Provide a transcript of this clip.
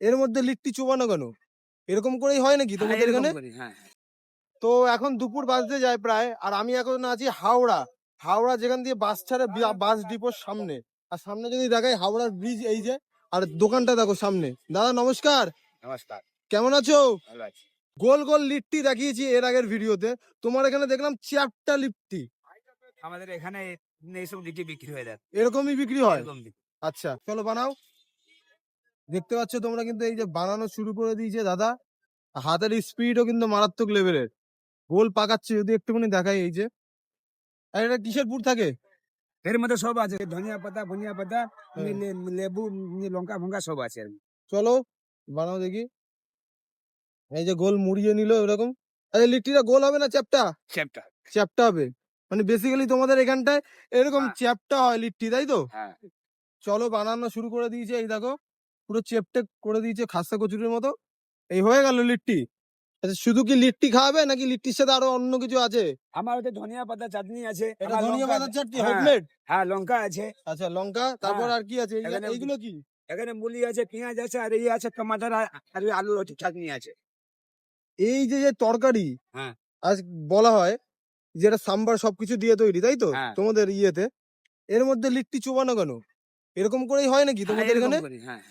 এর মধ্যে লিট্টি চুবানো কেন? এরকম করেই হয় নাকি হ্যাঁ, তোমাদের এরকম এখানে? করি, হ্যাঁ, হ্যাঁ। তো এখন দুপুর বাজতে যায় প্রায়, আর আমি এখন আছি হাওড়া। হাওড়া যেখান দিয়ে বাস ছাড়ে বাস ডিপোর সামনে। আর সামনে যদি দেখাই হাওড়ার ব্রিজ এই যে, আর দোকানটা দেখো সামনে। দাদা নমস্কার, নমস্কার, কেমন আছো? ভালো আছি। গোল গোল লিট্টি দেখিয়েছি এর আগের ভিডিওতে, তোমার এখানে দেখলাম চ্যাপ্টা লিট্টি। আমাদের এখানে এইসব লিচি বিক্রি হয়ে যায়, এরকমই বিক্রি হয়? এরকম লিচি। আচ্ছা চলো বানাও। দেখতে পাচ্ছ তোমরা কিন্তু এই যে বানানো শুরু করে দিয়েছে দাদা। হাতের স্পিডও কিন্তু মারাত্মক লেভেলের। গোল পাকাচ্ছে, যদি একটুখানি দেখাই এই যে। আর এটা কিসের পুর থাকে? এর মধ্যে সব আছে, ধনিয়া পাতা, ভুনিয়া পাতা, হ্যাঁ। লেবু, লঙ্কা ফঙ্কা সব আছে এর মধ্যে। চলো বানাও দেখি। এই যে গোল মুড়িয়ে নিল এরকম। আরে লিট্টিটা গোল হবে না চ্যাপ্টা? চ্যাপ্টা। চ্যাপ্টা হবে। মানে বেসিক্যালি তোমাদের এখানটায় এরকম হ্যাঁ, চ্যাপ্টা হয় লিট্টি, তাই তো? হ্যাঁ। চলো বানানো শুরু করে দিয়েছে, এই দেখো পুরো চেপটে করে দিয়েছে খাস্তা কচুরির মতো। এই হয়ে গেল লিট্টি। আচ্ছা শুধু কি লিট্টি খাওয়াবে নাকি লিট্টির সাথে আরো অন্য কিছু আছে? আমার ওতে ধনিয়া পাতা চাটনি আছে, এটা আমার ধনিয়া লঙ্কা পাতার আছে। চাটনি হ্যাঁ, হোমমেড? হ্যাঁ, লঙ্কা আছে। আচ্ছা লঙ্কা, তারপর হ্যাঁ, আর কি আছে? এখানে এইগুলো কি? এখানে মুলি আছে, পেঁয়াজ আছে, আর এই আছে টমাটার, আর ওই আলু আছে, চাটনি আছে। এই যে যে তরকারি হ্যাঁ, আজ বলা হয় যেটা সাম্বার সবকিছু দিয়ে তৈরি, তাই তো হ্যাঁ, তোমাদের ইয়েতে? এর মধ্যে লিট্টি চুবানো কেন? এরকম করেই হয় নাকি হ্যাঁ, তোমাদের এরকম এখানে? করি, হ্যাঁ।